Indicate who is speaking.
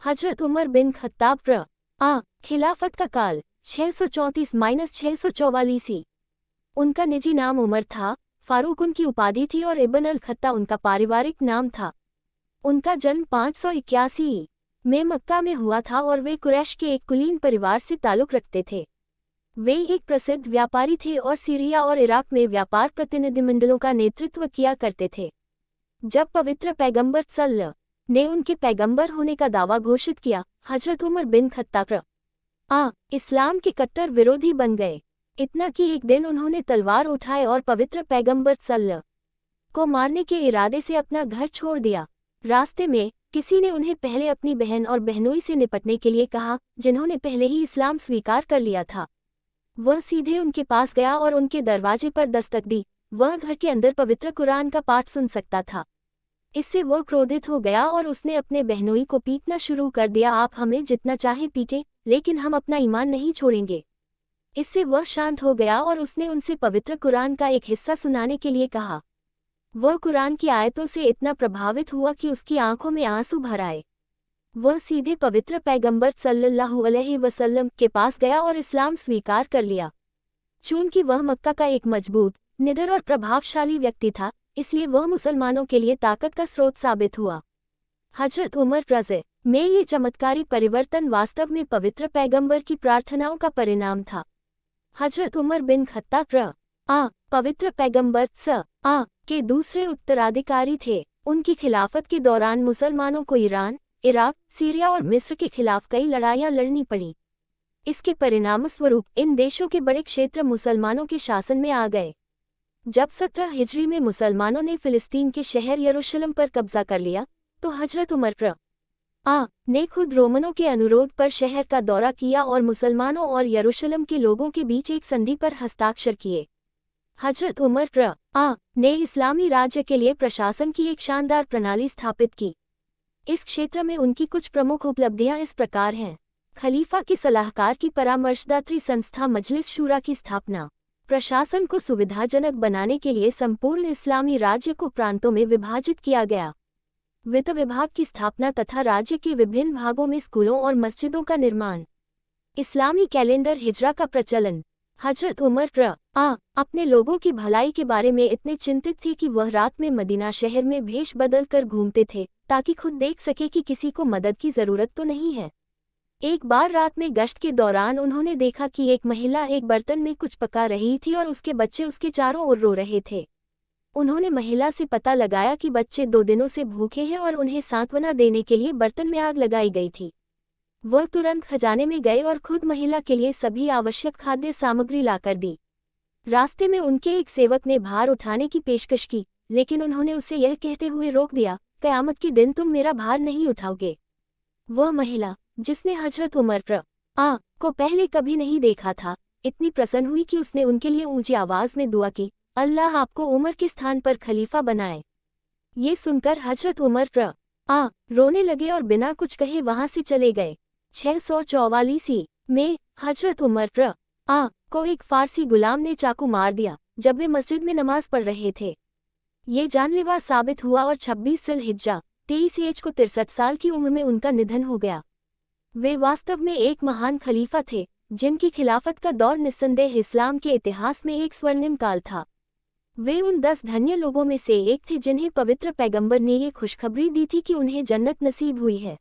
Speaker 1: हजरत Umar bin Khattab खिलाफत का काल 634-644 ईसा। उनका निजी नाम उमर था, फारूक उनकी उपाधि थी और इब्न अल खत्ता उनका पारिवारिक नाम था। उनका जन्म 581 में मक्का में हुआ था और वे कुरैश के एक कुलीन परिवार से ताल्लुक़ रखते थे। वे एक प्रसिद्ध व्यापारी थे और सीरिया और इराक में व्यापार प्रतिनिधिमंडलों का नेतृत्व किया करते थे। जब पवित्र पैगंबर सल्लल्लाहु ने उनके पैगंबर होने का दावा घोषित किया, हजरत उमर बिन खत्ताब इस्लाम के कट्टर विरोधी बन गए। इतना कि एक दिन उन्होंने तलवार उठाए और पवित्र पैगंबर सल्लल्लाहु को मारने के इरादे से अपना घर छोड़ दिया। रास्ते में किसी ने उन्हें पहले अपनी बहन और बहनोई से निपटने के लिए कहा, जिन्होंने पहले ही इस्लाम स्वीकार कर लिया था। वह सीधे उनके पास गया और उनके दरवाजे पर दस्तक दी। वह घर के अंदर पवित्र कुरान का पाठ सुन सकता था। इससे वह क्रोधित हो गया और उसने अपने बहनोई को पीटना शुरू कर दिया। आप हमें जितना चाहे पीटें, लेकिन हम अपना ईमान नहीं छोड़ेंगे। इससे वह शांत हो गया और उसने उनसे पवित्र कुरान का एक हिस्सा सुनाने के लिए कहा। वह कुरान की आयतों से इतना प्रभावित हुआ कि उसकी आंखों में आंसू भर आए। वह सीधे पवित्र पैगंबर सल्लल्लाहु अलैहि वसल्लम के पास गया और इस्लाम स्वीकार कर लिया। चूंकि वह मक्का का एक मजबूत, निडर और प्रभावशाली व्यक्ति था, इसलिए वह मुसलमानों के लिए ताकत का स्रोत साबित हुआ। हजरत उमर रज़े में ये चमत्कारी परिवर्तन वास्तव में पवित्र पैगंबर की प्रार्थनाओं का परिणाम था। हजरत उमर बिन खत्ताब पवित्र पैगंबर के दूसरे उत्तराधिकारी थे। उनकी खिलाफत के दौरान मुसलमानों को ईरान, इराक, सीरिया और मिस्र के खिलाफ कई लड़ाइयाँ लड़नी पड़ी। इसके परिणामस्वरूप इन देशों के बड़े क्षेत्र मुसलमानों के शासन में आ गए। जब 17 हिजरी में मुसलमानों ने फिलिस्तीन के शहर यरूशलेम पर कब्जा कर लिया, तो हजरत उमर ने खुद रोमनों के अनुरोध पर शहर का दौरा किया और मुसलमानों और यरूशलेम के लोगों के बीच एक संधि पर हस्ताक्षर किए। हजरत उमर ने इस्लामी राज्य के लिए प्रशासन की एक शानदार प्रणाली स्थापित की। इस क्षेत्र में उनकी कुछ प्रमुख उपलब्धियां इस प्रकार हैं। खलीफा के सलाहकार की परामर्शदात्री संस्था मजलिस शूरा की स्थापना। प्रशासन को सुविधाजनक बनाने के लिए संपूर्ण इस्लामी राज्य को प्रांतों में विभाजित किया गया। वित्त विभाग की स्थापना तथा राज्य के विभिन्न भागों में स्कूलों और मस्जिदों का निर्माण। इस्लामी कैलेंडर हिजरा का प्रचलन। हजरत उमर अपने लोगों की भलाई के बारे में इतने चिंतित थे कि वह रात में मदीना शहर में भेष बदल कर घूमते थे, ताकि खुद देख सके कि किसी को मदद की जरूरत तो नहीं है। एक बार रात में गश्त के दौरान उन्होंने देखा कि एक महिला एक बर्तन में कुछ पका रही थी और उसके बच्चे उसके चारों ओर रो रहे थे। उन्होंने महिला से पता लगाया कि बच्चे 2 दिनों से भूखे हैं और उन्हें सांत्वना देने के लिए बर्तन में आग लगाई गई थी। वह तुरंत खजाने में गए और खुद महिला के लिए सभी आवश्यक खाद्य सामग्री लाकर दी। रास्ते में उनके एक सेवक ने भार उठाने की पेशकश की, लेकिन उन्होंने उसे यह कहते हुए रोक दिया, क़यामत के दिन तुम मेरा भार नहीं उठाओगे। वह महिला, जिसने हजरत उमर को पहले कभी नहीं देखा था, इतनी प्रसन्न हुई कि उसने उनके लिए ऊंची आवाज में दुआ की, अल्लाह आपको उमर के स्थान पर खलीफा बनाए। ये सुनकर हजरत उमर रोने लगे और बिना कुछ कहे वहां से चले गए। 644 में हजरत उमर को एक फारसी गुलाम ने चाकू मार दिया, जब वे मस्जिद में नमाज पढ़ रहे थे। ये जानलेवा साबित हुआ और 26 ज़िलहिज्जा 23 एच को 63 साल की उम्र में उनका निधन हो गया। वे वास्तव में एक महान खलीफा थे, जिनकी खिलाफत का दौर निस्संदेह इस्लाम के इतिहास में एक स्वर्णिम काल था। वे उन 10 धन्य लोगों में से एक थे जिन्हें पवित्र पैगंबर ने ये खुशखबरी दी थी कि उन्हें जन्नत नसीब हुई है।